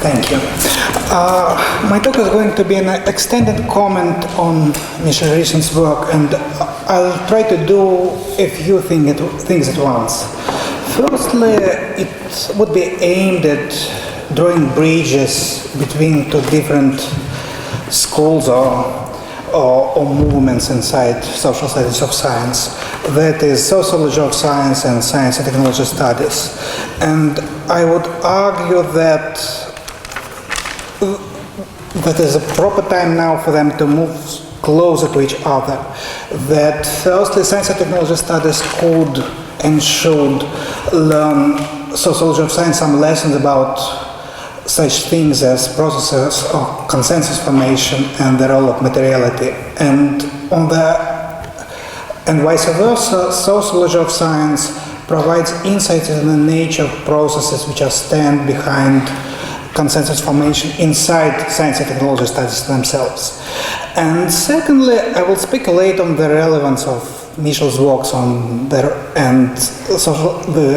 Thank you. My talk is going to be an extended comment on Michele's recent work, and I'll try to do a few things at once. Firstly, it would be aimed at drawing bridges between two different schools or movements inside social studies of science. That is sociology of science and science and technology studies. And I would argue that is a proper time now for them to move closer to each other. That firstly, science and technology studies could and should learn sociology of science some lessons about such things as processes of consensus formation and the role of materiality. And vice versa, sociology of science provides insights into the nature of processes which are stand behind consensus formation inside science and technology studies themselves. And secondly, I will speculate on the relevance of Michele's works on the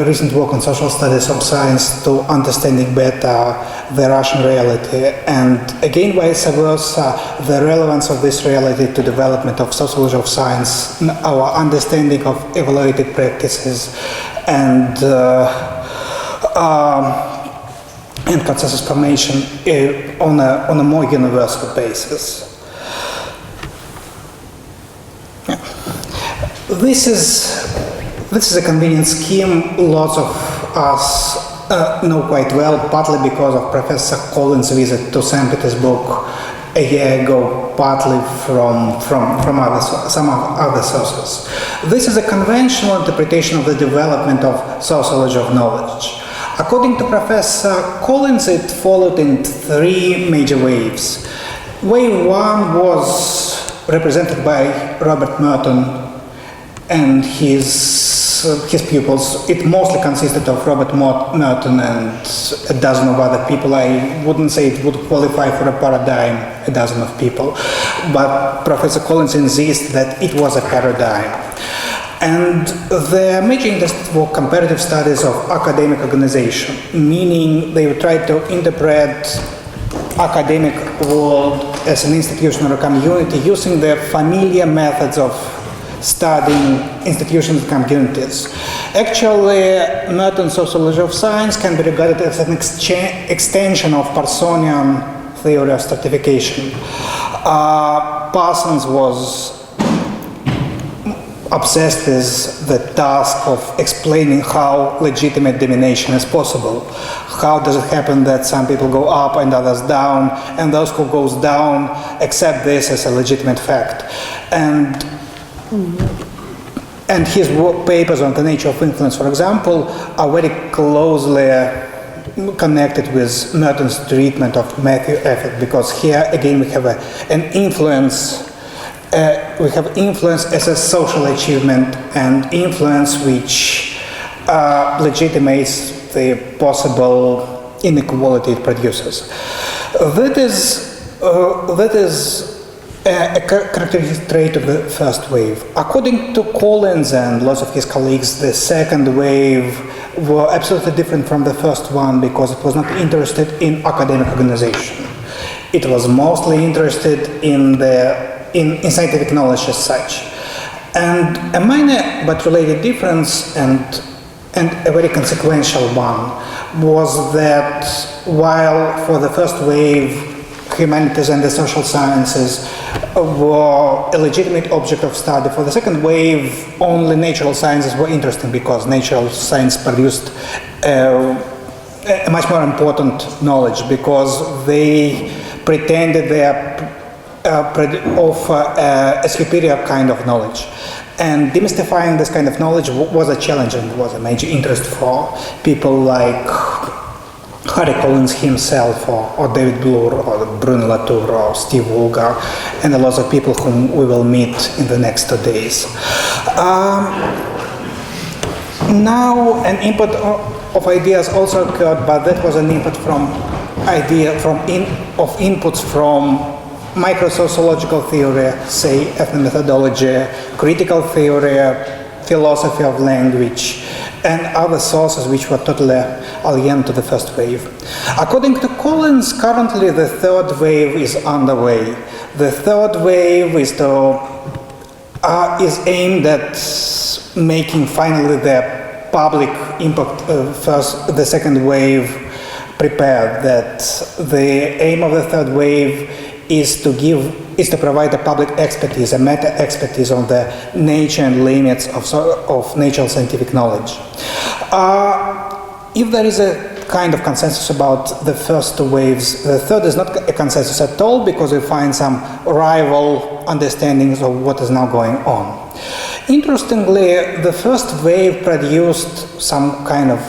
recent work on social studies of science to understanding better the Russian reality, and again vice versa, the relevance of this reality to development of sociology of science, our understanding of evaluated practices, and consensus formation on a more universal basis. This is a convenient scheme lots of us know quite well, partly because of Professor Collins' visit to St. Petersburg a year ago, partly from some other sources. This is a conventional interpretation of the development of sociology of knowledge. According to Professor Collins, it followed in three major waves. Wave one was represented by Robert Merton and his pupils. It mostly consisted of Robert Merton and a dozen of other people. I wouldn't say it would qualify for a paradigm, a dozen of people, but Professor Collins insists that it was a paradigm. And their major interests were comparative studies of academic organization, meaning they would try to interpret academic world as an institution or a community using the familiar methods of studying institutions and communities. Actually, Merton's sociology of science can be regarded as an extension of Parsonian theory of stratification. Parsons was obsessed with the task of explaining how legitimate domination is possible. How does it happen that some people go up and others down, and those who goes down accept this as a legitimate fact. And his papers on the nature of influence, for example, are very closely connected with Merton's treatment of Matthew effect, because here again we have an influence. We have influence as a social achievement and influence which legitimates the possible inequality it produces. That is a characteristic trait of the first wave. According to Collins and lots of his colleagues, the second wave were absolutely different from the first one because it was not interested in academic organization. It was mostly interested in scientific knowledge as such. And a minor but related difference and a very consequential one was that while for the first wave humanities and the social sciences were a legitimate object of study, for the second wave only natural sciences were interesting because natural science produced a much more important knowledge because they pretended they offer a superior kind of knowledge. And demystifying this kind of knowledge was a challenge and was a major interest for people like Harry Collins himself, or David Bloor, or Bruno Latour, or Steve Woolgar, and a lot of people whom we will meet in the next 2 days. Now, an input of ideas also occurred, but that was an input of inputs from microsociological theory, say ethnomethodology, critical theory, philosophy of language, and other sources which were totally alien to the first wave. According to Collins, currently the third wave is underway. The third wave is aimed at making finally the public impact the second wave prepared. That the aim of the third wave is to provide a public expertise, a meta expertise on the nature and limits of natural scientific knowledge. If there is a kind of consensus about the first two waves, the third is not a consensus at all, because we find some rival understandings of what is now going on. Interestingly, the first wave produced some kind of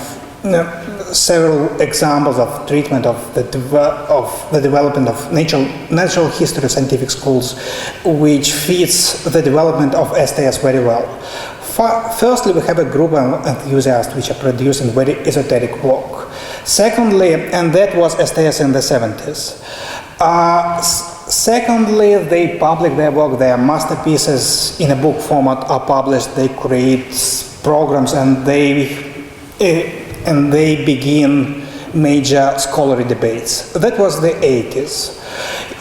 several examples of treatment of the development of natural history scientific schools, which fits the development of STS very well. Firstly, we have a group of enthusiasts which are producing very esoteric work. Secondly, and that was STS in the 70s. Secondly, they publish their work, their masterpieces in a book format are published, they create programs, and they begin major scholarly debates. That was the 80s.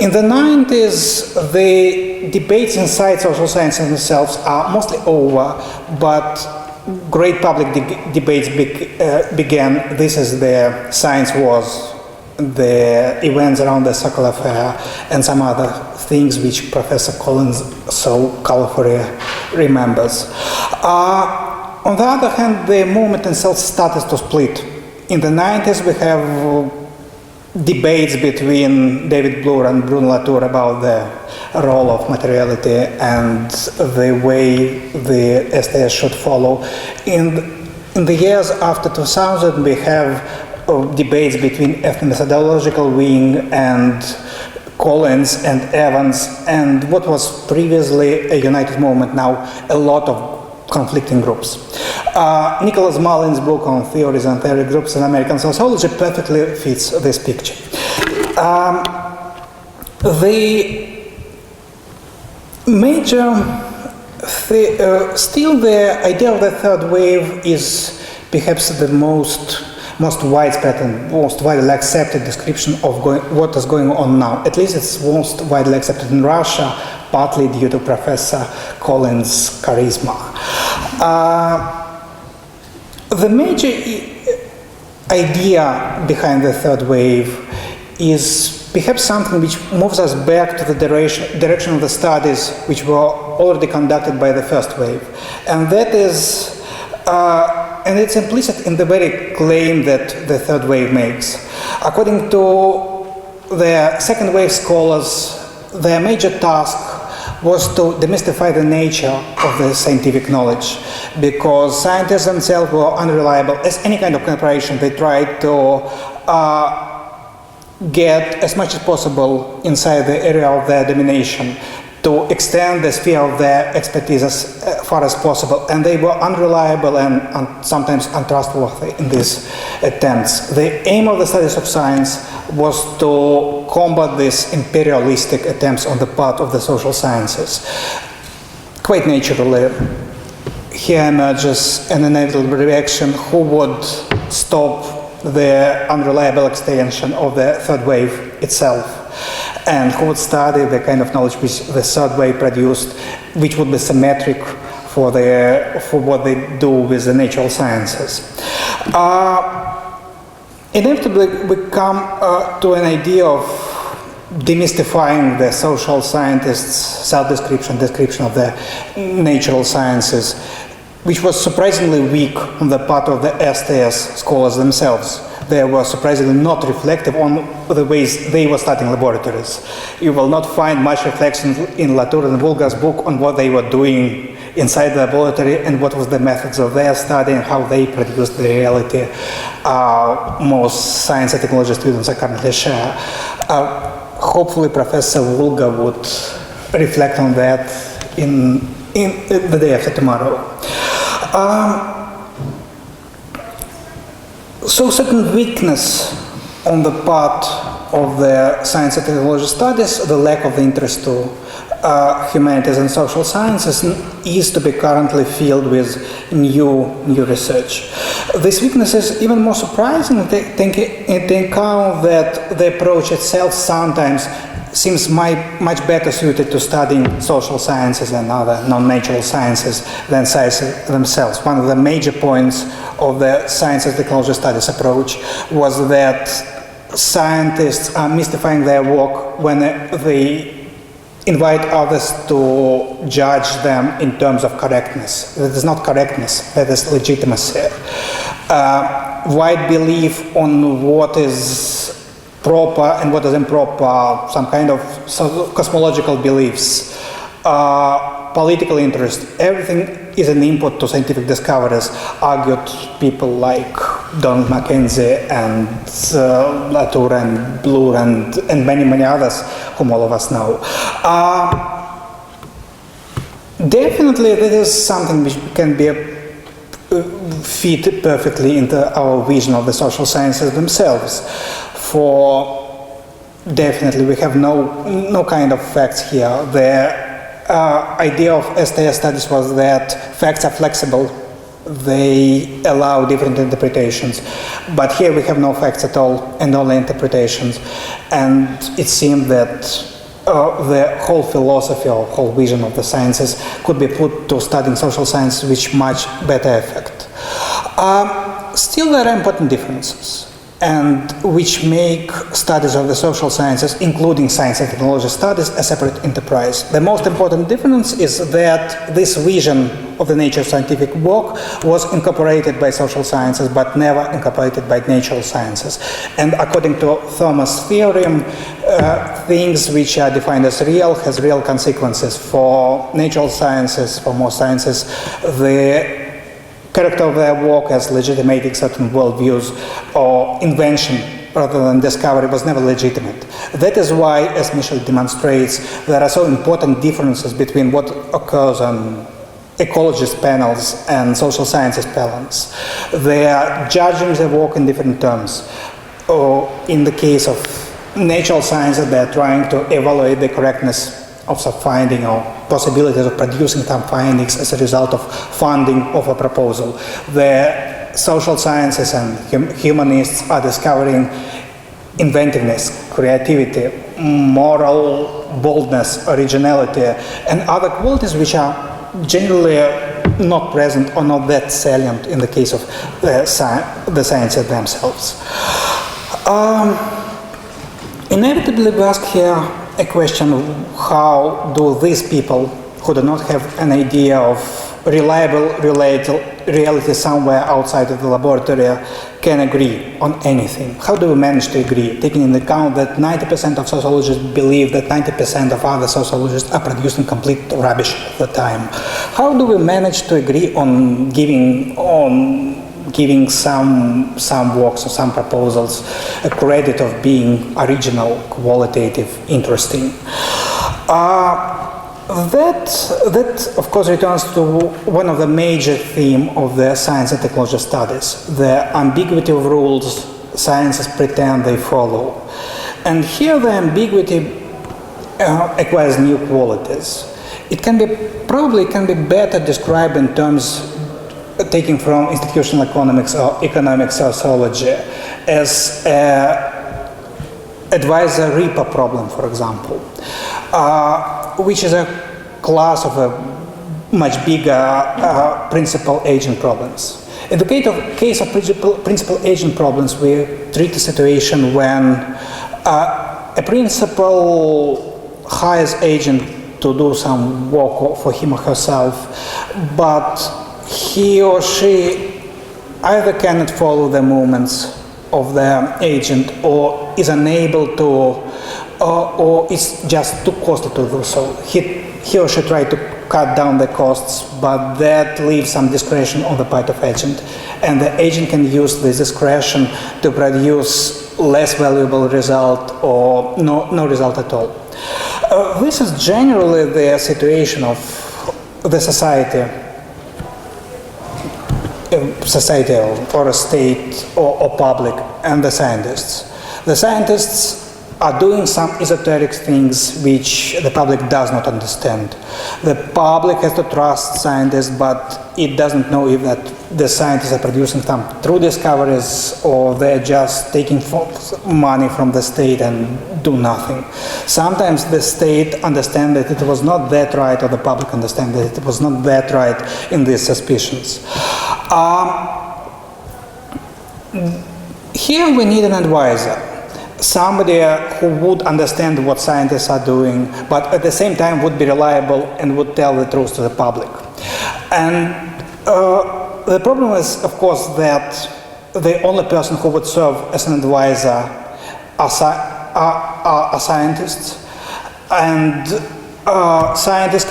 In the 90s, the debates inside social science themselves are mostly over, but great public debates began. This is the science wars, the events around the Sokolow affair, and some other things which Professor Collins so colorfully remembers. On the other hand, the movement itself started to split. In the 90s, we have debates between David Bloor and Bruno Latour about the role of materiality and the way the STS should follow. In the years after 2000, we have debates between ethnomethodological wing and Collins and Evans, and what was previously a united movement, now a lot of conflicting groups. Nicholas Mullin's book on theories and theory groups in American sociology perfectly fits this picture. Still the idea of the third wave is perhaps the most widespread and most widely accepted description of what is going on now. At least it's most widely accepted in Russia, partly due to Professor Collins' charisma. The major idea behind the third wave is perhaps something which moves us back to the direction of the studies which were already conducted by the first wave. And that is, and it's implicit in the very claim that the third wave makes. According to the second wave scholars, their major task was to demystify the nature of the scientific knowledge, because scientists themselves were unreliable. As any kind of corporation, they tried to get as much as possible inside the area of their domination, to extend the sphere of their expertise as far as possible, and they were unreliable and sometimes untrustworthy in these attempts. The aim of the studies of science was to combat these imperialistic attempts on the part of the social sciences. Quite naturally, here emerges an inevitable reaction: who would stop the unreliable extension of the third wave itself, and who would study the kind of knowledge which the third wave produced, which would be symmetric for what they do with the natural sciences. Inevitably, we come to an idea of demystifying the social scientists' self-description, description of the natural sciences, which was surprisingly weak on the part of the STS scholars themselves. They were surprisingly not reflective on the ways they were studying laboratories. You will not find much reflection in Latour and Vulgar's book on what they were doing inside the laboratory and what was the methods of their study and how they produced the reality most science and technology students are currently share. Hopefully Professor Vulgar would reflect on that in the day after tomorrow. So certain weakness on the part of the science and technology studies, the lack of interest to humanities and social sciences is to be currently filled with new research. This weakness is even more surprising taking into account that the approach itself sometimes seems much better suited to studying social sciences and other non-natural sciences than sciences themselves. One of the major points of the science and technology studies approach was that scientists are mystifying their work when they invite others to judge them in terms of correctness. That is not correctness, that is legitimacy. Wide belief on what is proper and what is improper, some kind of cosmological beliefs, political interest, everything is an input to scientific discoveries, argued people like Donald Mackenzie and Latour and Bloor and many others whom all of us know. Definitely this is something which can be fit perfectly into our vision of the social sciences themselves. For definitely we have no kind of facts here. The idea of STS studies was that facts are flexible, they allow different interpretations, but here we have no facts at all and only interpretations, and it seemed that the whole philosophy or whole vision of the sciences could be put to studying social science with much better effect. Still there are important differences, and which make studies of the social sciences, including science and technology studies, a separate enterprise. The most important difference is that this vision of the nature of scientific work was incorporated by social sciences, but never incorporated by natural sciences. And according to Thomas' theorem, things which are defined as real has real consequences. For natural sciences, for most sciences, the character of their work as legitimating certain worldviews or invention rather than discovery was never legitimate. That is why, as Michele demonstrates, there are so important differences between what occurs on ecologist panels and social sciences panels. They are judging their work in different terms. Or in the case of natural sciences, they are trying to evaluate the correctness of some finding or possibilities of producing some findings as a result of funding of a proposal. The social sciences and humanists are discovering inventiveness, creativity, moral boldness, originality, and other qualities which are generally not present or not that salient in the case of the sciences themselves. Inevitably we ask here a question of how do these people who do not have an idea of reliable reality somewhere outside of the laboratory can agree on anything. How do we manage to agree, taking into account that 90% of sociologists believe that 90% of other sociologists are producing complete rubbish at the time? How do we manage to agree on giving some works or some proposals a credit of being original, qualitative, interesting? That of course returns to one of the major themes of the science and technology studies, the ambiguity of rules sciences pretend they follow. And here the ambiguity acquires new qualities. It can be better described in terms taken from institutional economics or economic sociology as advisor-reaper problem, for example, which is a class of a much bigger principal-agent problems. In the case of principal-agent problems, we treat a situation when a principal hires agent to do some work for him or herself, but he or she either cannot follow the movements of the agent or is unable to, or is just too costly to do so. He or she tried to cut down the costs, but that leaves some discretion on the part of agent, and the agent can use this discretion to produce less valuable result or no result at all. This is generally the situation of the society or a state or public and the scientists. The scientists are doing some esoteric things which the public does not understand. The public has to trust scientists, but it doesn't know if that the scientists are producing some true discoveries or they're just taking money from the state and do nothing. Sometimes the state understands that it was not that right, or the public understands that it was not that right in these suspicions. Here we need an advisor. Somebody who would understand what scientists are doing, but at the same time would be reliable and would tell the truth to the public. And the problem is, of course, that the only person who would serve as an advisor are scientists, and scientists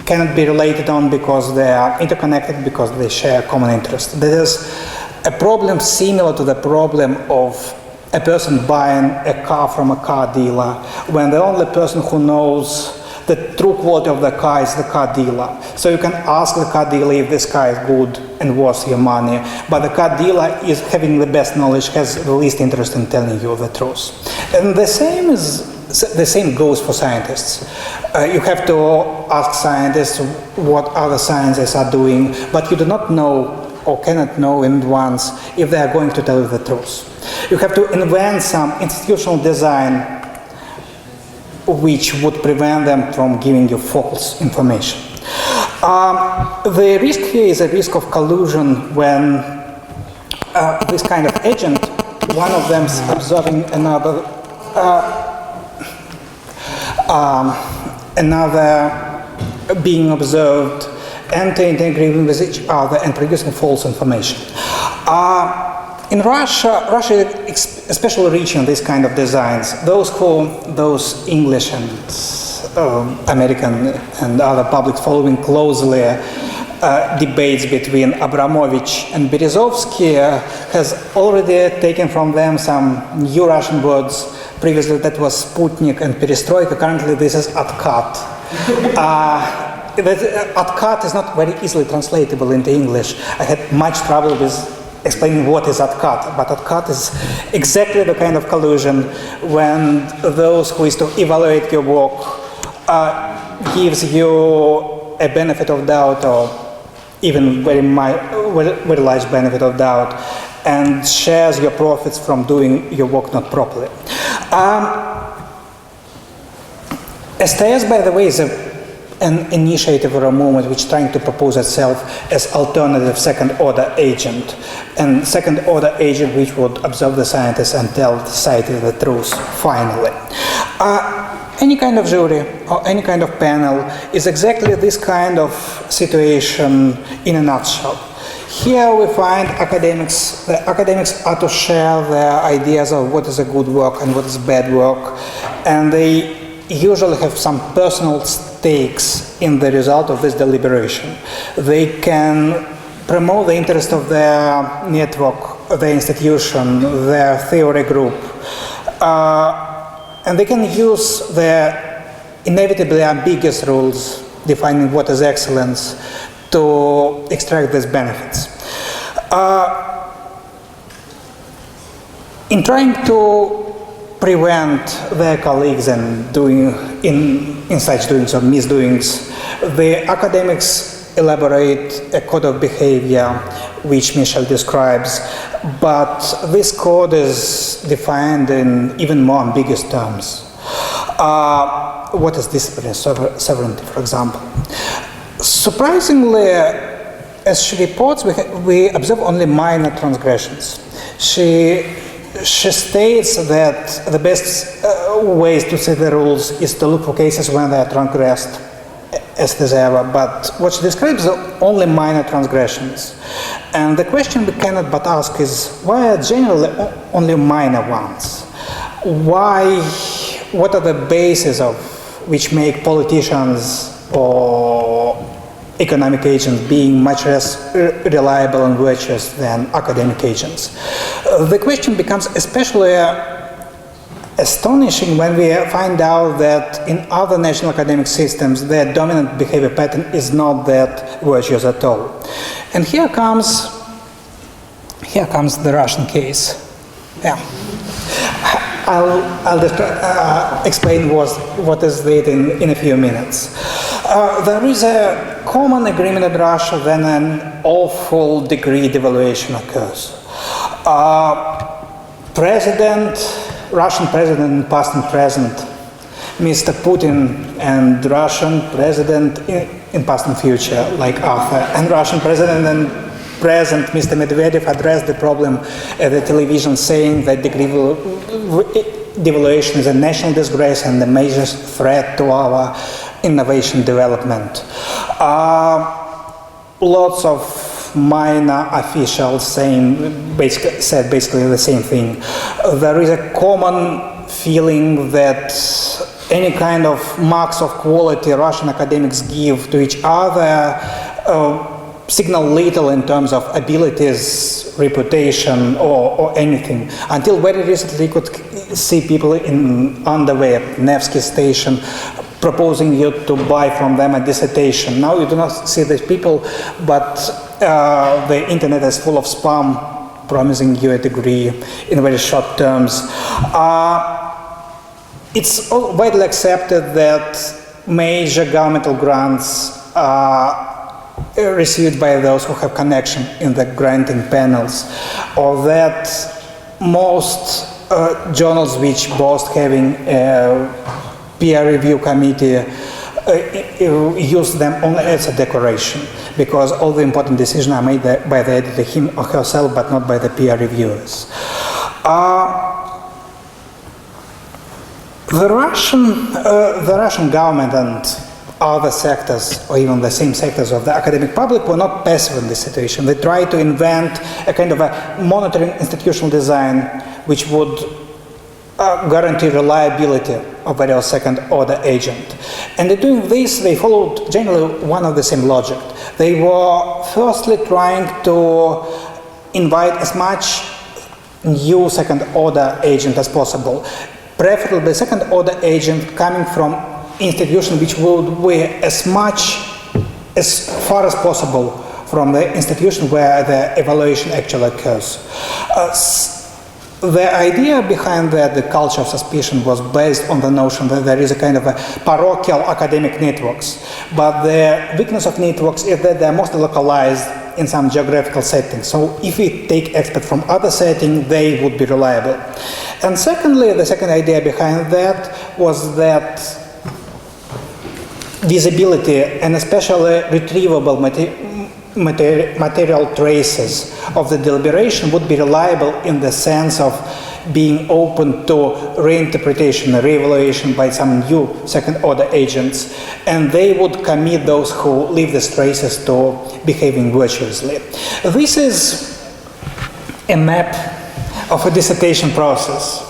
cannot be related on because they are interconnected, because they share common interests. There is a problem similar to the problem of a person buying a car from a car dealer, when the only person who knows the true quality of the car is the car dealer. So you can ask the car dealer if this car is good and worth your money, but the car dealer is having the best knowledge, has the least interest in telling you the truth. And the same goes for scientists. You have to ask scientists what other scientists are doing, but you do not know or cannot know in advance if they are going to tell you the truth. You have to invent some institutional design which would prevent them from giving you false information. The risk here is a risk of collusion when this kind of agent, one of them is observing another being observed, entering agreement with each other and producing false information. In Russia is especially rich in this kind of designs. Those English and American and other publics following closely debates between Abramovich and Berezovsky has already taken from them some new Russian words. Previously that was Sputnik and Perestroika. Currently this is Otkat. Otkat is not very easily translatable into English. I had much trouble with explaining what is Otkat, but Otkat is exactly the kind of collusion when those who is to evaluate your work gives you a benefit of doubt, or even very large benefit of doubt, and shares your profits from doing your work not properly. STS, by the way, is an initiative or a movement which is trying to propose itself as alternative second-order agent, and second-order agent which would observe the scientists and tell the society the truth finally. Any kind of jury or any kind of panel is exactly this kind of situation in a nutshell. Here we find academics. The academics are to share their ideas of what is a good work and what is bad work, and they usually have some personal stakes in the result of this deliberation. They can promote the interest of their network, their institution, their theory group, and they can use their inevitably ambiguous rules defining what is excellence to extract these benefits. In trying to prevent their colleagues in such doings or misdoings, the academics elaborate a code of behavior which Michele describes, but this code is defined in even more ambiguous terms. What is disciplinary sovereignty, for example? Surprisingly, as she reports, we observe only minor transgressions. She states that the best ways to set the rules is to look for cases when they are transgressed as this ever, but what she describes are only minor transgressions. And the question we cannot but ask is, why are generally only minor ones? What are the bases of which make politicians or economic agents being much less reliable and virtuous than academic agents? The question becomes especially astonishing when we find out that in other national academic systems, their dominant behavior pattern is not that virtuous at all. And here comes the Russian case. Yeah. I'll explain what is it in a few minutes. There is a common agreement in Russia when an awful degree devaluation occurs. Russian president, past and present, Mr. Putin, and Russian president in past and future, like Arthur, and Russian president and present, Mr. Medvedev, addressed the problem at the television, saying that devaluation is a national disgrace and a major threat to our innovation development. Lots of minor officials said basically the same thing. There is a common feeling that any kind of marks of quality Russian academics give to each other signal little in terms of abilities, reputation, or anything. Until very recently, you could see people on the way at Nevsky station proposing you to buy from them a dissertation. Now you do not see these people, but the internet is full of spam promising you a degree in very short terms. It's widely accepted that major governmental grants are received by those who have connection in the granting panels, or that most journals which boast having a peer review committee use them only as a decoration, because all the important decisions are made by the editor, him or herself, but not by the peer reviewers. The Russian government and other sectors, or even the same sectors of the academic public, were not passive in this situation. They tried to invent a kind of a monitoring institutional design which would guarantee reliability of various second-order agent. And in doing this, they followed generally one of the same logic. They were firstly trying to invite as much new second-order agent as possible, preferably the second-order agent coming from institution which would be as far as possible from the institution where the evaluation actually occurs. The idea behind that, the culture of suspicion, was based on the notion that there is a kind of a parochial academic networks, but the weakness of networks is that they are mostly localized in some geographical settings. So if we take experts from other settings, they would be reliable. And secondly, the second idea behind that was that visibility and especially retrievable material traces of the deliberation would be reliable in the sense of being open to reinterpretation, re-evaluation by some new second-order agents, and they would commit those who leave these traces to behaving virtuously. This is a map of a dissertation process.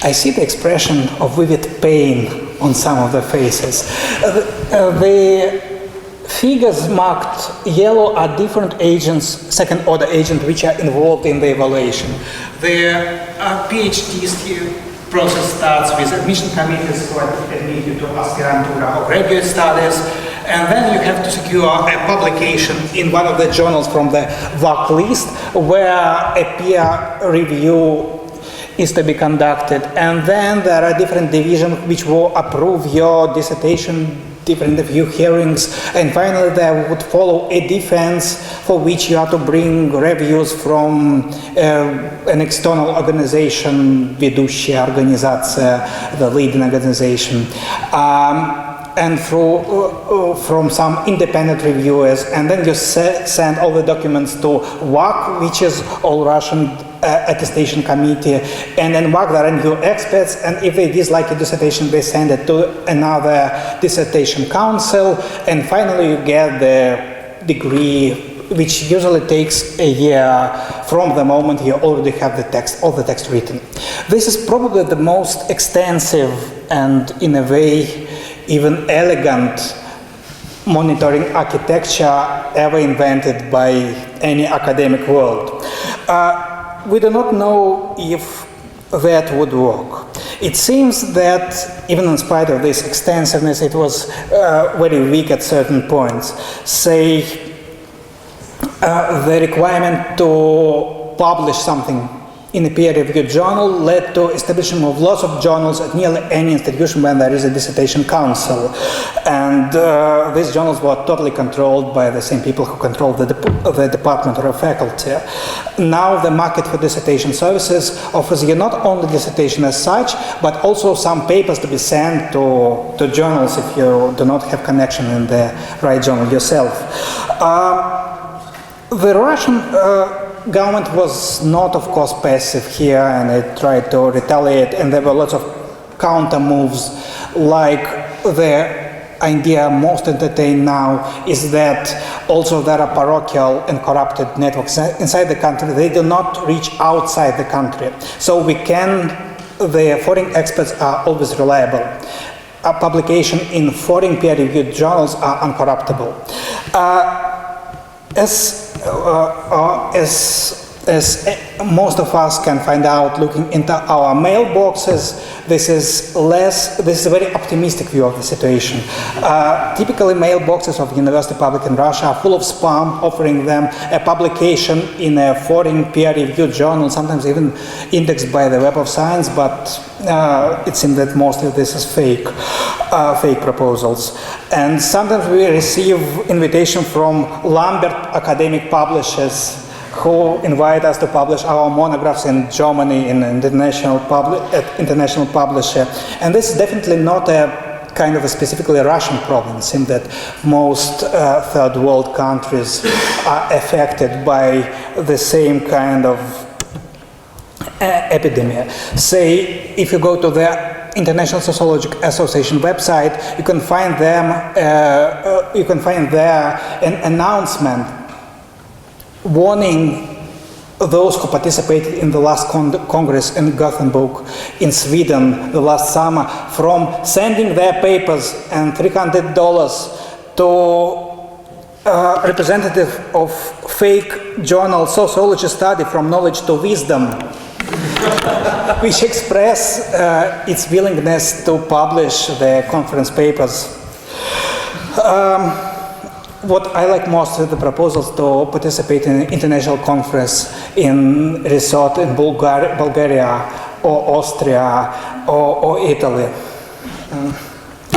I see the expression of vivid pain on some of the faces. The figures marked yellow are different agents, second-order agents, which are involved in the evaluation. The PhD process starts with admission committees who admit you to aspirantura or graduate studies, and then you have to secure a publication in one of the journals from the VAC list where a peer review is to be conducted, and then there are different divisions which will approve your dissertation, different review hearings, and finally there would follow a defense for which you have to bring reviews from an external organization, ведущая организация, the leading organization, and from some independent reviewers, and then you send all the documents to WAC, which is All Russian Attestation Committee, and then WAC there are new experts, and if they dislike a dissertation, they send it to another dissertation council, and finally you get the degree, which usually takes a year from the moment you already have the text, all the text written. This is probably the most extensive and, in a way, even elegant monitoring architecture ever invented by any academic world. We do not know if that would work. It seems that even in spite of this extensiveness, it was very weak at certain points. Say, the requirement to publish something in a peer-reviewed journal led to establishment of lots of journals at nearly any institution when there is a dissertation council. And these journals were totally controlled by the same people who control the department or a faculty. Now the market for dissertation services offers you not only dissertation as such, but also some papers to be sent to journals if you do not have connection in the right journal yourself. The Russian government was not, of course, passive here, and it tried to retaliate, and there were lots of counter moves, like the idea most entertained now is that also there are parochial and corrupted networks inside the country. They do not reach outside the country. So the foreign experts are always reliable. A publication in foreign peer-reviewed journals are uncorruptible. As most of us can find out looking into our mailboxes, this is a very optimistic view of the situation. Typically, mailboxes of university public in Russia are full of spam, offering them a publication in a foreign peer-reviewed journal, sometimes even indexed by the Web of Science, but it seems that mostly this is fake proposals. And sometimes we receive invitation from Lambert academic publishers who invite us to publish our monographs in Germany in international publisher. And this is definitely not a kind of a specifically Russian problem. It seems that most third world countries are affected by the same kind of epidemic. Say, if you go to the International Sociological Association website, you can find there an announcement warning those who participated in the last Congress in Gothenburg in Sweden the last summer from sending their papers and $300 to representative of fake journal Sociology Study from Knowledge to Wisdom, which express its willingness to publish the conference papers. What I like most is the proposals to participate in an international conference in resort in Bulgaria or Austria or Italy.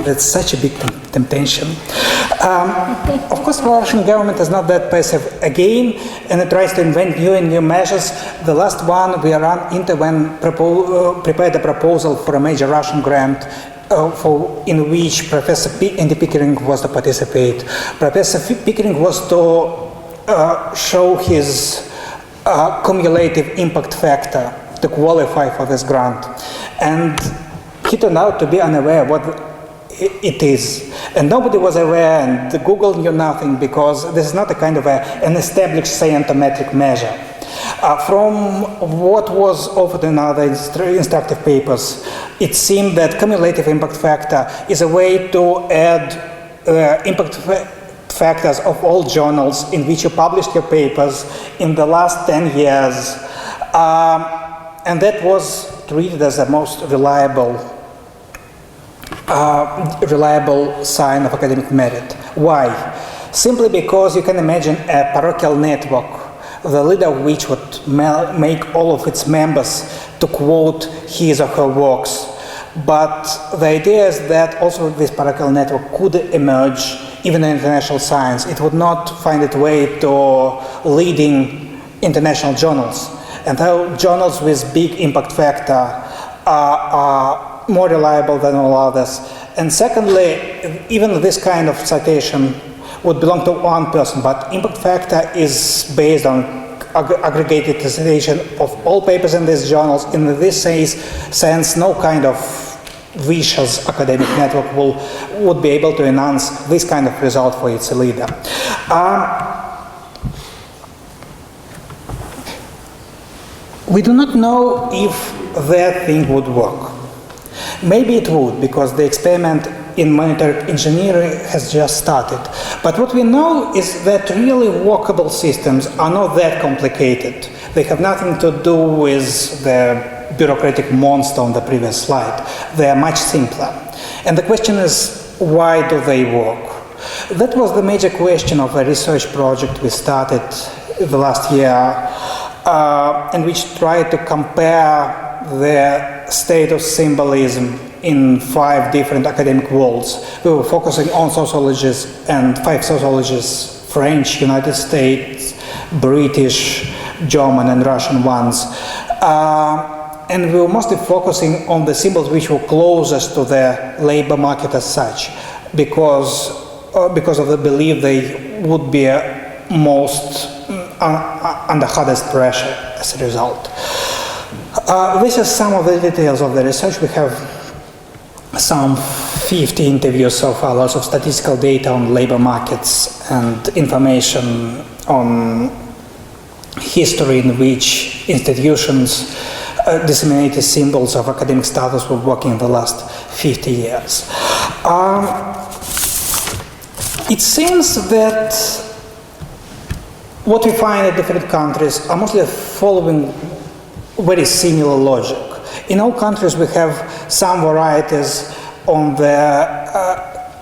That's such a big temptation. Of course, the Russian government is not that passive again, and it tries to invent new measures. The last one we ran into when prepared a proposal for a major Russian grant in which Professor Andy Pickering was to participate. Professor Pickering was to show his cumulative impact factor to qualify for this grant. And he turned out to be unaware what it is. And nobody was aware, and Google knew nothing, because this is not a kind of an established scientometric measure. From what was offered in other instructive papers, it seemed that cumulative impact factor is a way to add impact factors of all journals in which you published your papers in the last 10 years. And that was treated as the most reliable sign of academic merit. Why? Simply because you can imagine a parochial network, the leader of which would make all of its members to quote his or her works. But the idea is that also this parochial network could emerge even in international science. It would not find its way to leading international journals. And though journals with big impact factor are more reliable than all others. And secondly, even this kind of citation would belong to one person, but impact factor is based on aggregated citation of all papers in these journals. In this sense, no kind of vicious academic network would be able to enhance this kind of result for its leader. We do not know if that thing would work. Maybe it would, because the experiment in monetary engineering has just started. But what we know is that really workable systems are not that complicated. They have nothing to do with the bureaucratic monster on the previous slide. They are much simpler. And the question is, why do they work? That was the major question of a research project we started the last year and which try to compare the state of symbolism in 5 different academic worlds. We were focusing on sociologists and 5 sociologists: French, United States, British, German, and Russian ones. And we were mostly focusing on the symbols which were closest to the labor market as such, because of the belief they would be most under hardest pressure as a result. This is some of the details of the research. We have some 50 interviews so far, lots of statistical data on labor markets and information on history in which institutions disseminated symbols of academic status were working in the last 50 years. It seems that what we find in different countries are mostly following very similar logic. In all countries we have some varieties on the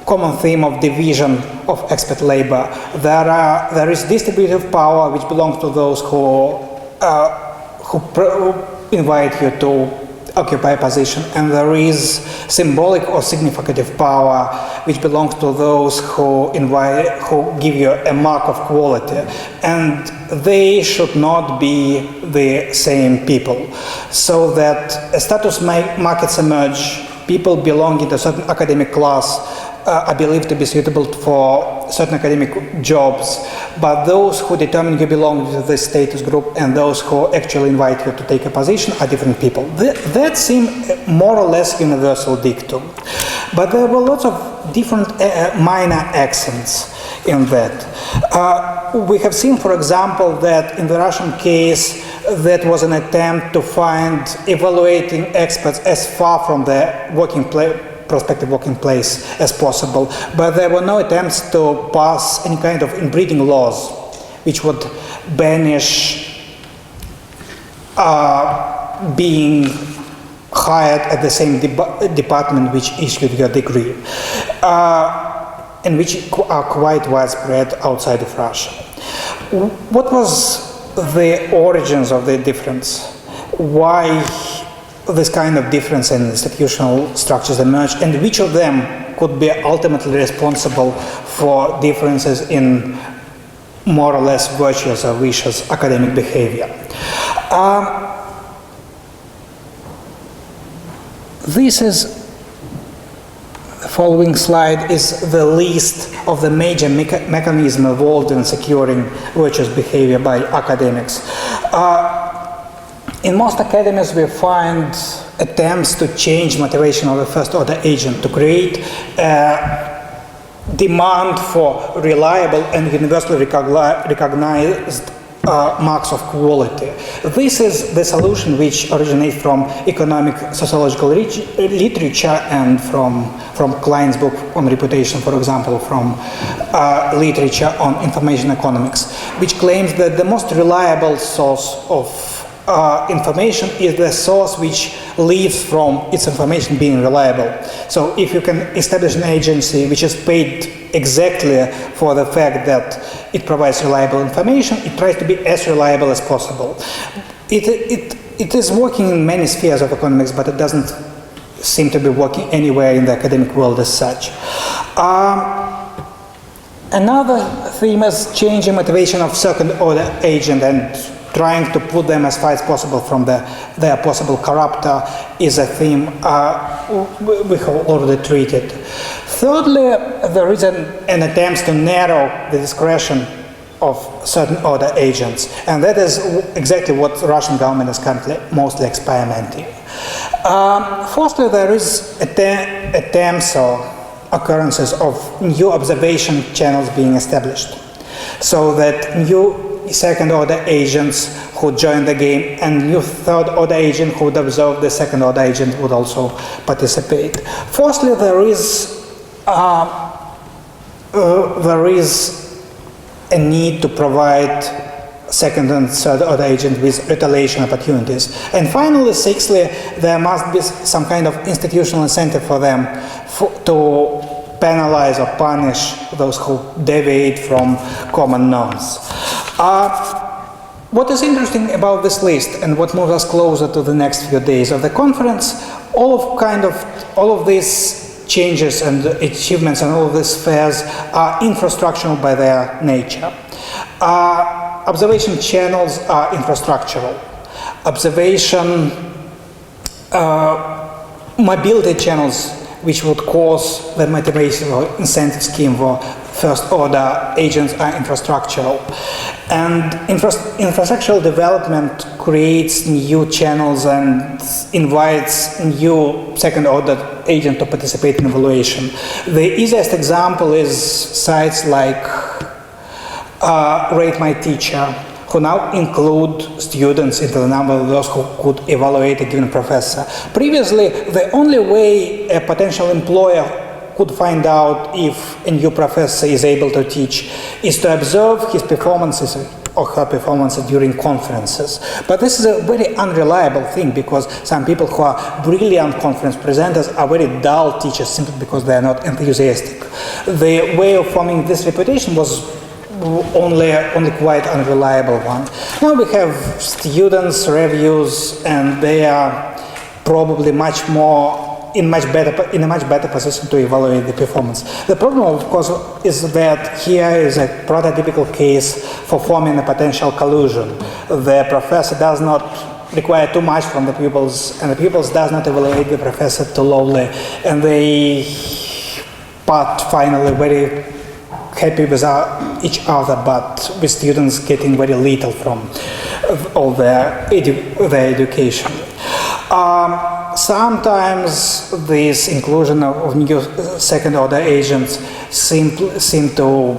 common theme of division of expert labor. There is distributive power which belongs to those who invite you to occupy a position, and there is symbolic or significative power which belongs to those who give you a mark of quality, and they should not be the same people. So that as status markets emerge, people belonging to a certain academic class are believed to be suitable for certain academic jobs, but those who determine you belong to the status group and those who actually invite you to take a position are different people. That seemed more or less universal dictum, but there were lots of different minor accents in that. We have seen, for example, that in the Russian case that was an attempt to find evaluating experts as far from the prospective working place as possible, but there were no attempts to pass any kind of inbreeding laws which would banish being hired at the same department which issued your degree, and which are quite widespread outside of Russia. What was the origins of the difference? Why this kind of difference in institutional structures emerged, and which of them could be ultimately responsible for differences in more or less virtuous or vicious academic behavior? The following slide is the list of the major mechanisms involved in securing virtuous behavior by academics. In most academies we find attempts to change motivation of the first order agent, to create demand for reliable and universally recognized marks of quality. This is the solution which originates from economic sociological literature and from Klein's book on reputation, for example, from literature on information economics, which claims that the most reliable source of information is the source which lives from its information being reliable. So if you can establish an agency which is paid exactly for the fact that it provides reliable information, it tries to be as reliable as possible. It is working in many spheres of economics, but it doesn't seem to be working anywhere in the academic world as such. Another theme is changing motivation of second order agent and trying to put them as far as possible from their possible corruptor is a theme we have already treated. Thirdly, there is an attempt to narrow the discretion of certain order agents, and that is exactly what the Russian government is currently mostly experimenting. Fourthly, there is attempts or occurrences of new observation channels being established, so that new second order agents who join the game and new third order agent who would observe the second order agent would also participate. Fourthly, there is a need to provide second and third order agent with retaliation opportunities. And finally, sixthly, there must be some kind of institutional incentive for them to penalize or punish those who deviate from common norms. What is interesting about this list and what moves us closer to the next few days of the conference, all of these changes and achievements and all of these fairs are infrastructural by their nature. Observation channels are infrastructural. Observation mobility channels, which would cause the motivation or incentive scheme for first order agents, are infrastructural. And infrastructural development creates new channels and invites new second order agents to participate in evaluation. The easiest example is sites like Rate My Teacher, who now include students into the number of those who could evaluate a given professor. Previously, the only way a potential employer could find out if a new professor is able to teach is to observe his performances or her performances during conferences. But this is a very unreliable thing, because some people who are brilliant conference presenters are very dull teachers simply because they are not enthusiastic. The way of forming this reputation was only quite unreliable one. Now we have students' reviews, and they are probably in a much better position to evaluate the performance. The problem, of course, is that here is a prototypical case for forming a potential collusion. The professor does not require too much from the pupils, and the pupils does not evaluate the professor too lowly, and they part finally very happy with each other, but with students getting very little from all their education. Sometimes this inclusion of new second-order agents seem to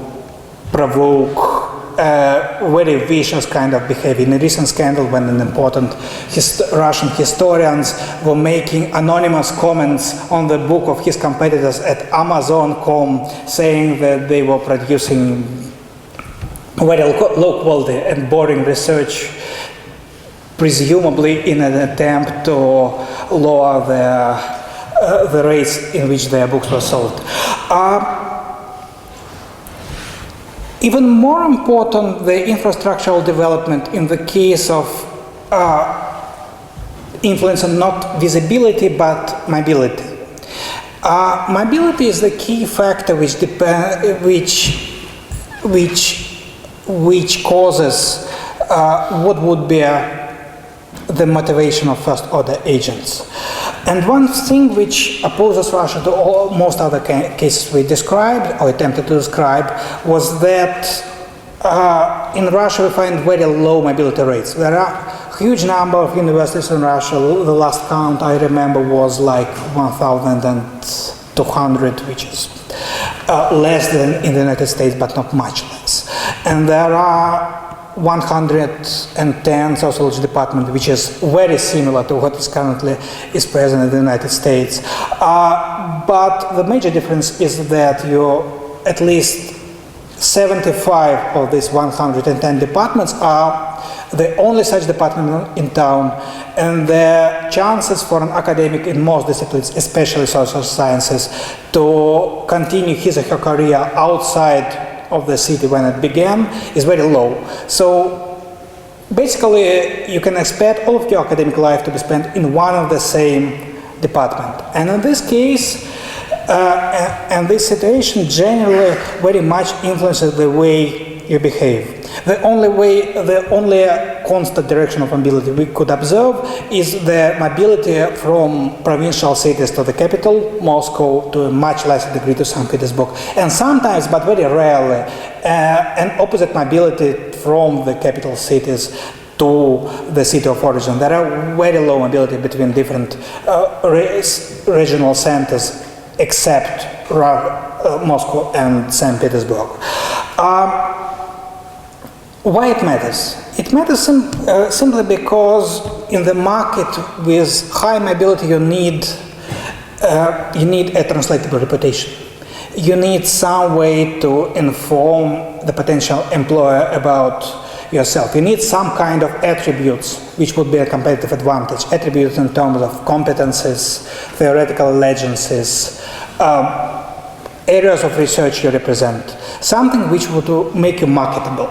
provoke very vicious kind of behavior. In a recent scandal, when an important Russian historians were making anonymous comments on the book of his competitors at Amazon.com, saying that they were producing very low quality and boring research, presumably in an attempt to lower the rates in which their books were sold. Even more important, the infrastructural development in the case of influence on not visibility but mobility. Mobility is the key factor which causes what would be the motivation of first order agents. And one thing which opposes Russia to most other cases we described or attempted to describe was that in Russia we find very low mobility rates. There are a huge number of universities in Russia. The last count I remember was like 1,200, which is less than in the United States, but not much less. And there are 110 sociology department, which is very similar to what is currently present in the United States. But the major difference is that at least 75 of these 110 departments are the only such department in town, and the chances for an academic in most disciplines, especially social sciences, to continue his or her career outside of the city when it began is very low. So basically you can expect all of your academic life to be spent in one of the same department. And in this case, and this situation generally very much influences the way you behave. The only constant direction of mobility we could observe is the mobility from provincial cities to the capital, Moscow, to a much lesser degree to St. Petersburg, and sometimes, but very rarely, an opposite mobility from the capital cities to the city of origin. There are very low mobility between different regional centers, except Moscow and St. Petersburg. Why it matters? It matters simply because in the market with high mobility you need a translatable reputation. You need some way to inform the potential employer about yourself. You need some kind of attributes which would be a competitive advantage. Attributes in terms of competences, theoretical allegiances, areas of research you represent, something which would make you marketable.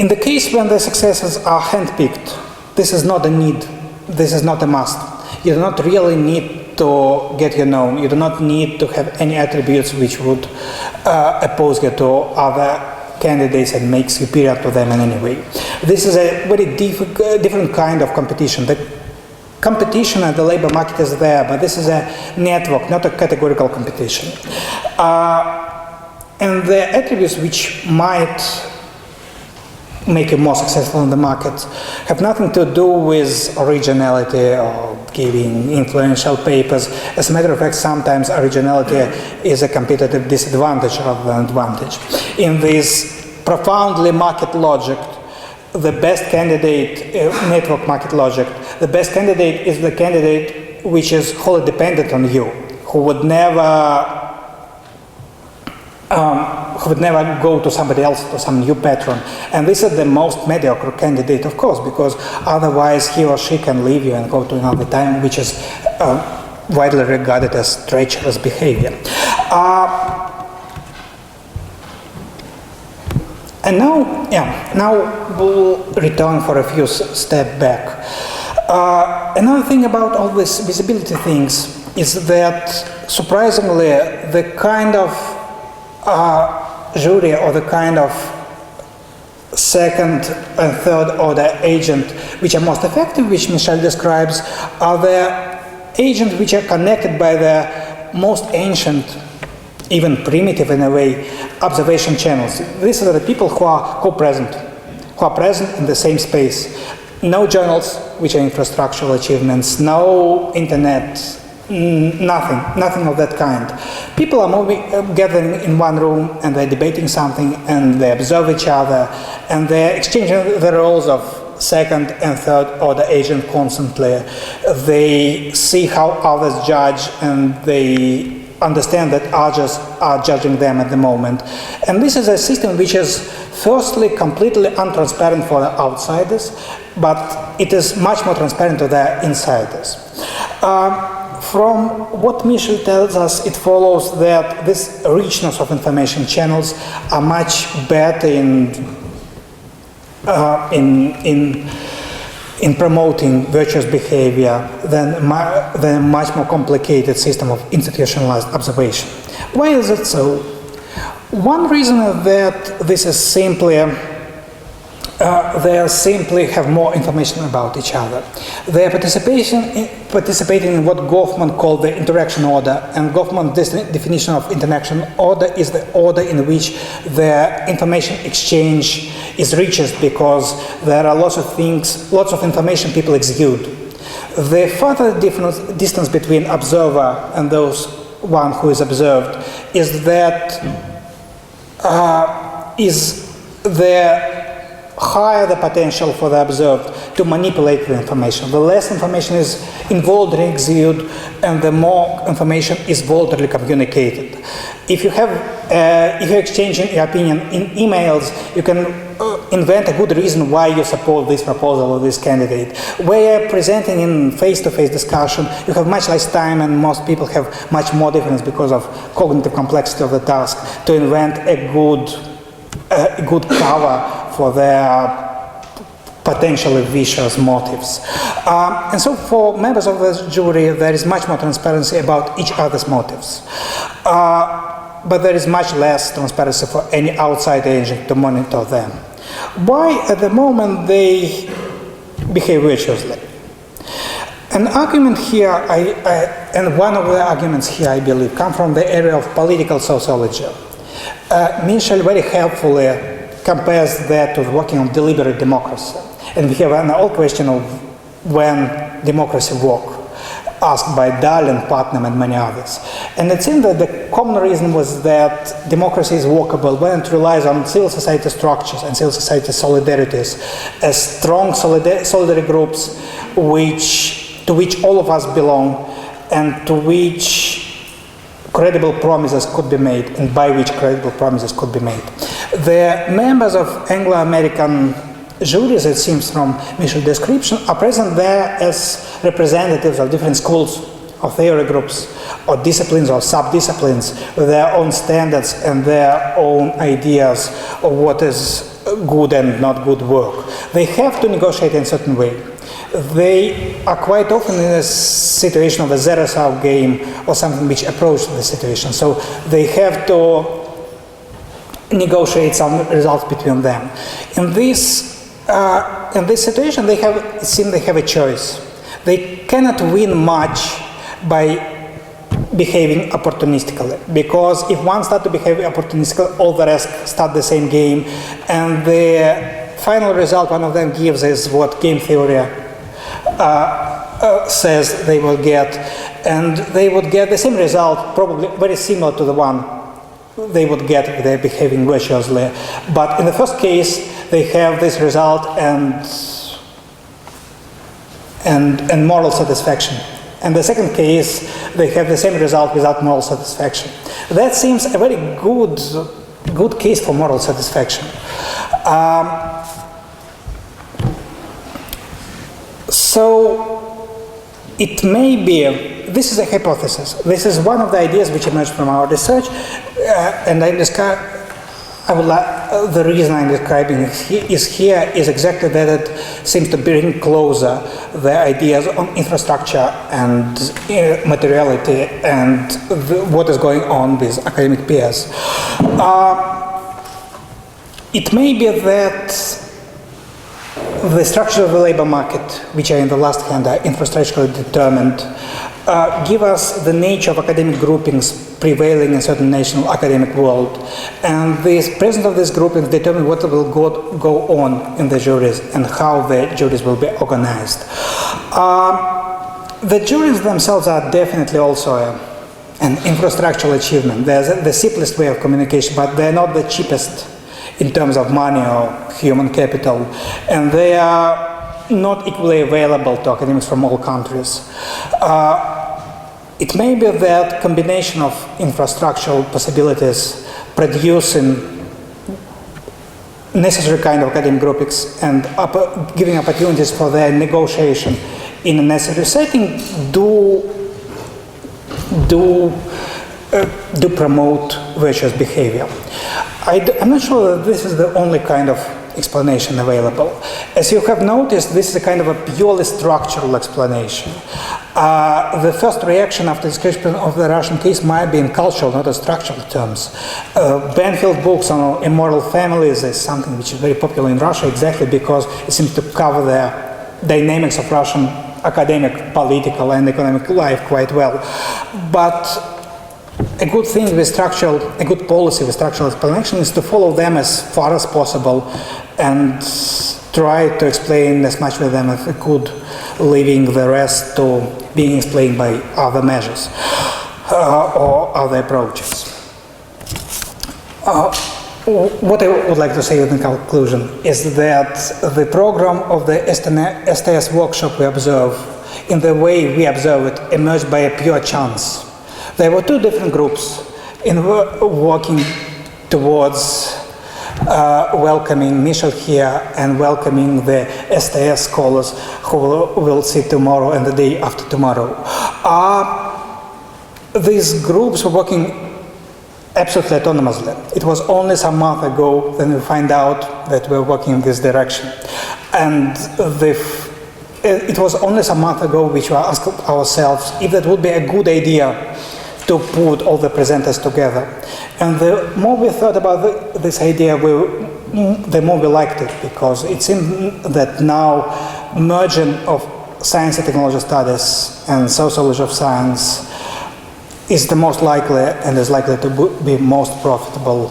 In the case when the successors are handpicked, this is not a need, this is not a must. You do not really need to get you known. You do not need to have any attributes which would oppose you to other candidates and make superior to them in any way. This is a very different kind of competition. The competition at the labor market is there, but this is a network, not a categorical competition. And the attributes which might make you more successful in the market have nothing to do with originality or giving influential papers. As a matter of fact, sometimes originality is a competitive disadvantage rather than advantage. In this profoundly market logic, the best candidate, network market logic, the best candidate is the candidate which is wholly dependent on you, who would never go to somebody else, to some new patron. And this is the most mediocre candidate, of course, because otherwise he or she can leave you and go to another time, which is widely regarded as treacherous behavior. And now we'll return for a few steps back. Another thing about all these visibility things is that, surprisingly, the kind of jury or the kind of second and third order agent which are most effective, which Michele describes, are the agents which are connected by the most ancient, even primitive in a way, observation channels. These are the people who are co-present, who are present in the same space. No journals, which are infrastructural achievements, no internet, nothing of that kind. People are gathering in one room and they're debating something and they observe each other and they're exchanging the roles of second and third order agent constantly. They see how others judge and they understand that others are judging them at the moment. And this is a system which is firstly completely untransparent for the outsiders, but it is much more transparent to the insiders. From what Michele tells us, it follows that this richness of information channels are much better in promoting virtuous behavior than a much more complicated system of institutionalized observation. Why is it so? One reason is that this is simply they simply have more information about each other. They are participating in what Goffman called the interaction order, and Goffman's definition of interaction order is the order in which the information exchange is richest because there are lots of information people exude. The further distance between observer and those one who is observed is that the higher the potential for the observed to manipulate the information. The less information is involved in exude, and the more information is voluntarily communicated. If you're exchanging your opinion in emails, you can invent a good reason why you support this proposal or this candidate. Where presenting in face-to-face discussion, you have much less time, and most people have much more difference because of cognitive complexity of the task to invent a good cover for their potentially vicious motives. And so for members of the jury, there is much more transparency about each other's motives. But there is much less transparency for any outside agent to monitor them. Why at the moment they behave virtuously? An argument here, and one of the arguments here, I believe, come from the area of political sociology. Michele very helpfully compares that to working on deliberate democracy. And we have an old question of when democracy works, asked by Dahl and Putnam and many others. And it seems that the common reason was that democracy is workable when it relies on civil society structures and civil society solidarities as strong solidarity groups to which all of us belong and to which credible promises could be made, and by which credible promises could be made. The members of Anglo-American juries, it seems from Michele's description, are present there as representatives of different schools or theory groups or disciplines or sub-disciplines with their own standards and their own ideas of what is good and not good work. They have to negotiate in a certain way. They are quite often in a situation of a zero-sum game or something which approaches the situation. So they have to negotiate some results between them. In this situation, they have a choice. They cannot win much by behaving opportunistically, because if one starts to behave opportunistically, all the rest start the same game, and the final result one of them gives is what game theory says they will get, and they would get the same result, probably very similar to the one they would get if they're behaving virtuously. But in the first case, they have this result and moral satisfaction. And the second case, they have the same result without moral satisfaction. That seems a very good case for moral satisfaction. So it may be, this is a hypothesis. This is one of the ideas which emerged from our research, and the reason I'm describing it is exactly that it seems to bring closer the ideas on infrastructure and materiality and what is going on with academic peers. It may be that the structure of the labor market, which are in the last hand are infrastructurally determined, give us the nature of academic groupings prevailing in certain national academic world. And the presence of these groupings determine what will go on in the juries and how the juries will be organized. The juries themselves are definitely also an infrastructural achievement. They're the simplest way of communication, but they're not the cheapest in terms of money or human capital, and they are not equally available to academics from all countries. It may be that combination of infrastructural possibilities producing necessary kind of academic groupings and giving opportunities for their negotiation in a necessary setting do promote virtuous behavior. I'm not sure that this is the only kind of explanation available. As you have noticed, this is a kind of a purely structural explanation. The first reaction after description of the Russian case might be in cultural, not in structural terms. Banfield books on immoral families is something which is very popular in Russia exactly because it seems to cover the dynamics of Russian academic, political, and economic life quite well. But a good thing with a good policy with structural explanation is to follow them as far as possible and try to explain as much with them as we could, leaving the rest to being explained by other measures or other approaches. What I would like to say in conclusion is that the program of the STS workshop we observe, in the way we observe it, emerged by a pure chance. There were two different groups in working towards welcoming Michele here and welcoming the STS scholars who will see tomorrow and the day after tomorrow. These groups were working absolutely autonomously. It was only some month ago that we find out that we're working in this direction. And it was only some month ago which we asked ourselves if that would be a good idea to put all the presenters together. And the more we thought about this idea, the more we liked it, because it seemed that now merging of science and technology studies and sociology of science is the most likely and is likely to be most profitable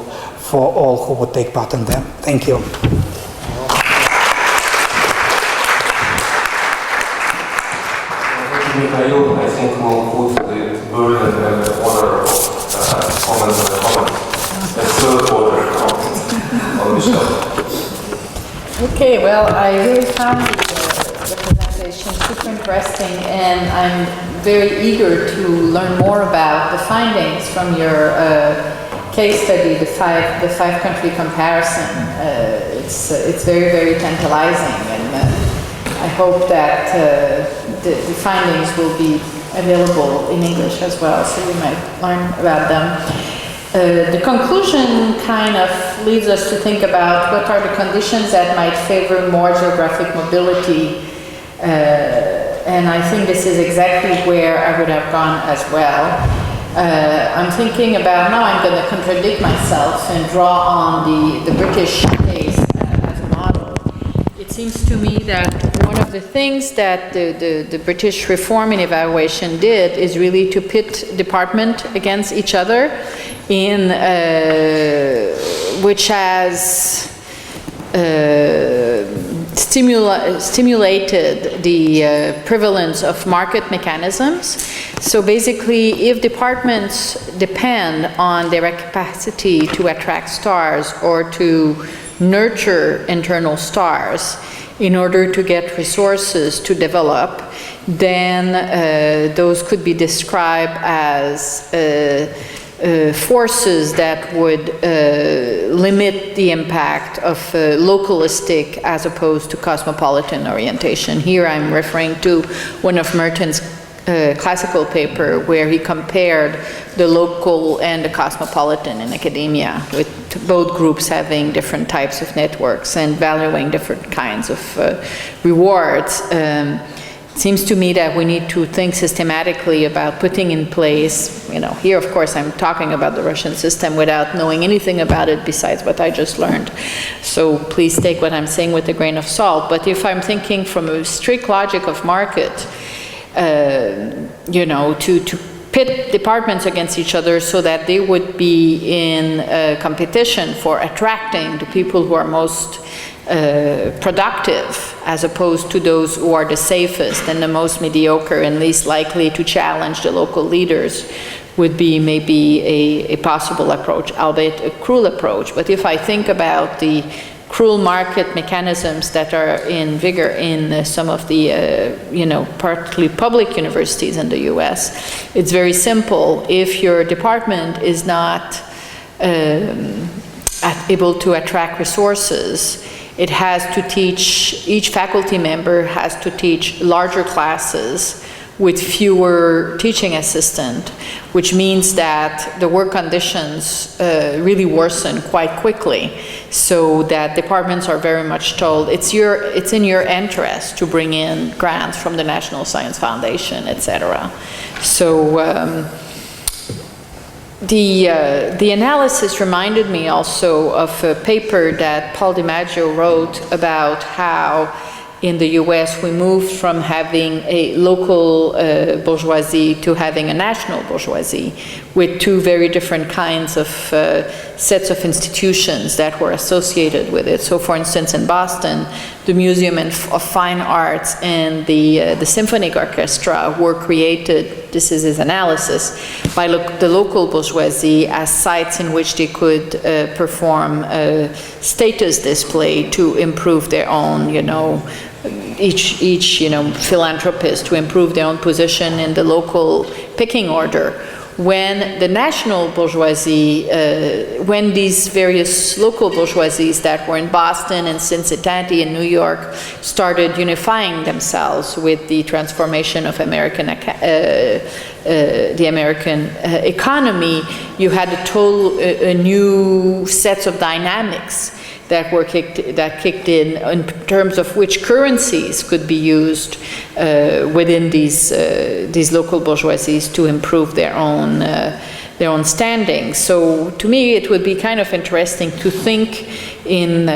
for all who would take part in them. Thank you. Michael, I think we'll put the burden and the order of comments and comments. The third order on Michele. Okay, well, I really found the presentation super interesting, and I'm very eager to learn more about the findings from your case study, the five country comparison. It's very, very tantalizing, and I hope that the findings will be available in English as well, so you might learn about them. The conclusion kind of leads us to think about what are the conditions that might favor more geographic mobility. And I think this is exactly where I would have gone as well. I'm thinking about, now I'm going to contradict myself and draw on the British case as a model. It seems to me that one of the things that the British reform and evaluation did is really to pit department against each other, in which has stimulated the prevalence of market mechanisms. So basically, if departments depend on their capacity to attract stars or to nurture internal stars in order to get resources to develop, then those could be described as forces that would limit the impact of localistic as opposed to cosmopolitan orientation. Here I'm referring to one of Merton's classical paper where he compared the local and the cosmopolitan in academia, with both groups having different types of networks and valuing different kinds of rewards. Seems to me that we need to think systematically about putting in place, here of course I'm talking about the Russian system without knowing anything about it besides what I just learned. So please take what I'm saying with a grain of salt. But if I'm thinking from a strict logic of market, to pit departments against each other so that they would be in competition for attracting the people who are most productive, as opposed to those who are the safest and the most mediocre and least likely to challenge the local leaders, would be maybe a possible approach, albeit a cruel approach. But if I think about the cruel market mechanisms that are in vigor in some of the, partly public universities in the US, it's very simple. If your department is not able to attract resources, it has to teach, each faculty member has to teach larger classes with fewer teaching assistants, which means that the work conditions really worsen quite quickly, so that departments are very much told it's in your interest to bring in grants from the National Science Foundation, etc. So the analysis reminded me also of a paper that Paul DiMaggio wrote about how in the US we moved from having a local bourgeoisie to having a national bourgeoisie, with two very different kinds of sets of institutions that were associated with it. So for instance, in Boston, the Museum of Fine Arts and the Symphonic Orchestra were created, this is his analysis, by the local bourgeoisie as sites in which they could perform status display to improve their own, each philanthropist to improve their own position in the local pecking order. When the national bourgeoisie, when these various local bourgeoisies that were in Boston and Cincinnati and New York started unifying themselves with the transformation of the American economy, you had a new sets of dynamics that kicked in terms of which currencies could be used within these local bourgeoisies to improve their own standing. So to me, it would be kind of interesting to think in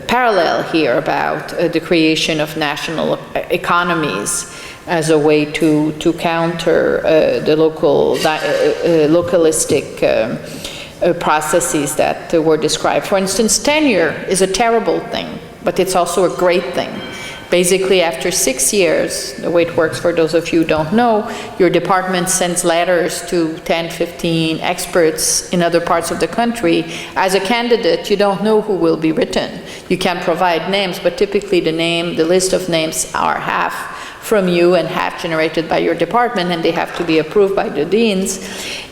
parallel here about the creation of national economies as a way to counter the localistic processes that were described. For instance, tenure is a terrible thing, but it's also a great thing. Basically, after 6 years, the way it works for those of you who don't know, your department sends letters to 10, 15 experts in other parts of the country. As a candidate, you don't know who will be written. You can provide names, but typically the list of names are half from you and half generated by your department, and they have to be approved by the deans.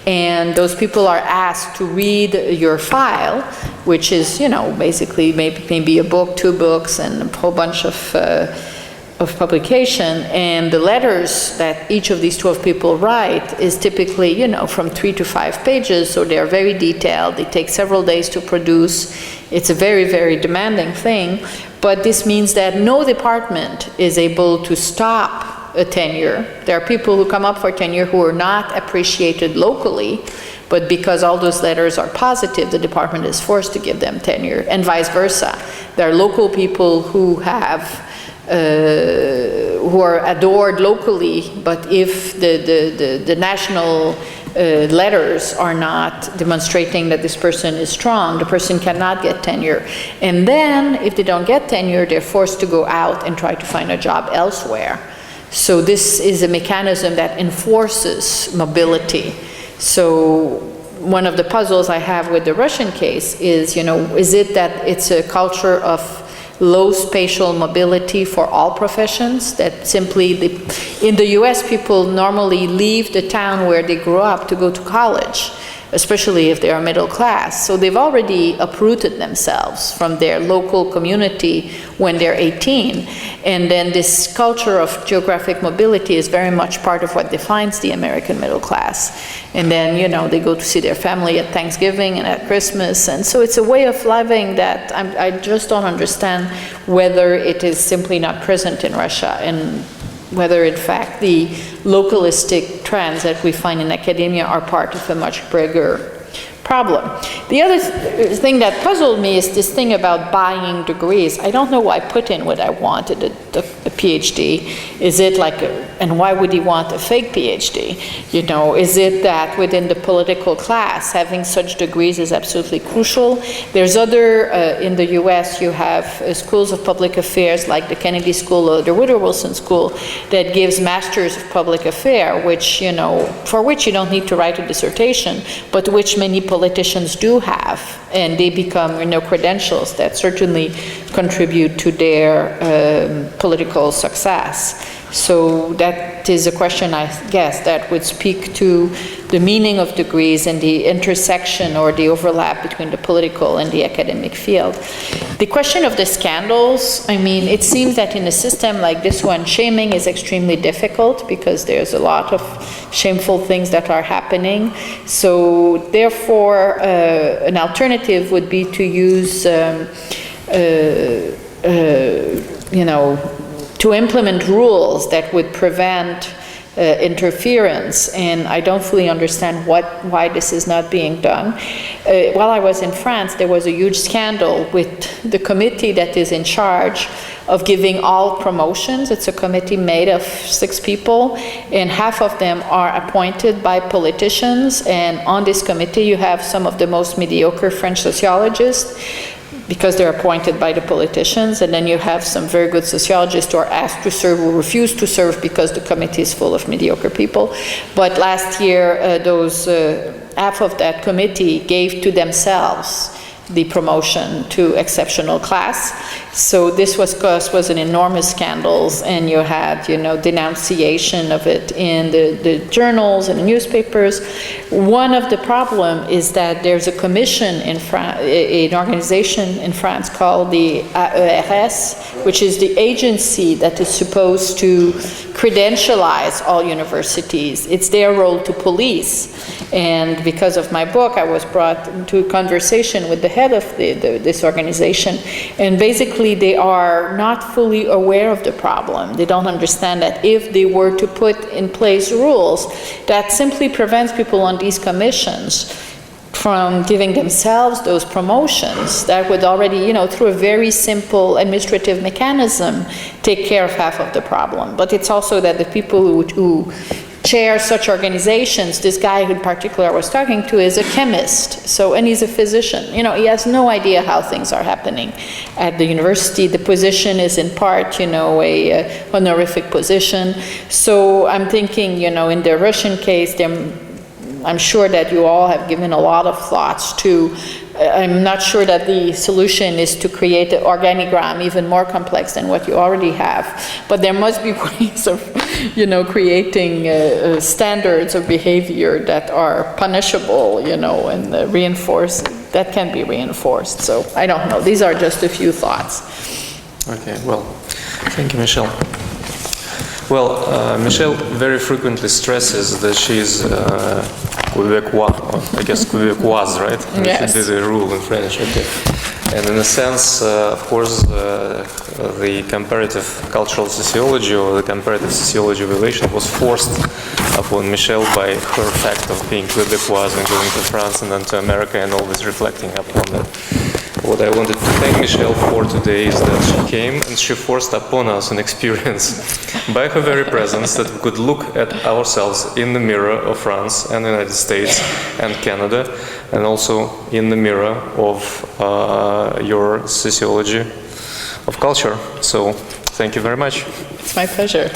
And those people are asked to read your file, which is, basically maybe a book, 2 books, and a whole bunch of of publication, and the letters that each of these 12 people write is typically, you know, from 3 to 5 pages, so they're very detailed. They take several days to produce. It's a very, very demanding thing, but this means that no department is able to stop a tenure. There are people who come up for tenure who are not appreciated locally, but because all those letters are positive, the department is forced to give them tenure, and vice versa. There are local people who are adored locally, but if the national letters are not demonstrating that this person is strong, the person cannot get tenure. And then, if they don't get tenure, they're forced to go out and try to find a job elsewhere. So this is a mechanism that enforces mobility. So one of the puzzles I have with the Russian case is, you know, is it that it's a culture of low spatial mobility for all professions, that simply in the US people normally leave the town where they grew up to go to college, especially if they are middle class. So they've already uprooted themselves from their local community when they're 18. And then this culture of geographic mobility is very much part of what defines the American middle class. And then, you know, they go to see their family at Thanksgiving and at Christmas. And so it's a way of living that I just don't understand whether it is simply not present in Russia, and whether in fact the localistic trends that we find in academia are part of a much bigger problem. The other thing that puzzled me is this thing about buying degrees. I don't know why I put in what I wanted, a PhD. Is it like, and why would he want a fake PhD? You know, is it that within the political class, having such degrees is absolutely crucial? There's other, in the US, you have schools of public affairs like the Kennedy School or the Woodrow Wilson School that gives Masters of Public Affairs, which, you know, for which you don't need to write a dissertation, but which many politicians do have, and they become, you know, credentials that certainly contribute to their political success. So that is a question, I guess, that would speak to the meaning of degrees and the intersection or the overlap between the political and the academic field. The question of the scandals, I mean, it seems that in a system like this one, shaming is extremely difficult because there's a lot of shameful things that are happening. So therefore, an alternative would be to use, you know, to implement rules that would prevent interference, and I don't fully understand why this is not being done. While I was in France, there was a huge scandal with the committee that is in charge of giving all promotions. It's a committee made of 6 people, and half of them are appointed by politicians, and on this committee you have some of the most mediocre French sociologists, because they're appointed by the politicians, and then you have some very good sociologists who are asked to serve or refuse to serve because the committee is full of mediocre people. But last year, half of that committee gave to themselves the promotion to exceptional class. So this was an enormous scandal, and you had, you know, denunciation of it in the journals and the newspapers. One of the problem is that there's a commission in France, an organization in France called the AERS, which is the agency that is supposed to credentialize all universities. It's their role to police. And because of my book, I was brought into a conversation with the head of this organization, and basically they are not fully aware of the problem. They don't understand that if they were to put in place rules that simply prevents people on these commissions from giving themselves those promotions, that would already, you know, through a very simple administrative mechanism, take care of half of the problem. But it's also that the people who chair such organizations, this guy in particular I was talking to is a chemist, so, and he's a physician. You know, he has no idea how things are happening at the university. The position is in part, you know, a honorific position. So I'm thinking, you know, in the Russian case, I'm sure that you all have given a lot of thoughts to. I'm not sure that the solution is to create an organigram even more complex than what you already have, but there must be ways of, you know, creating standards of behavior that are punishable, you know, and that can be reinforced. So I don't know. These are just a few thoughts. Okay. Well, thank you, Michele. Well, Michele very frequently stresses that she's Quebecois, or I guess Quebecoise, right? Yes. Should be the rule in French, okay. And in a sense, of course, the comparative cultural sociology or the comparative sociology of relation was forced upon Michele by her fact of being Quebecoise and going to France and then to America and always reflecting upon that. What I wanted to thank Michele for today is that she came and she forced upon us an experience by her very presence that we could look at ourselves in the mirror of France and the United States and Canada, and also in the mirror of your sociology of culture. So thank you very much. It's my pleasure.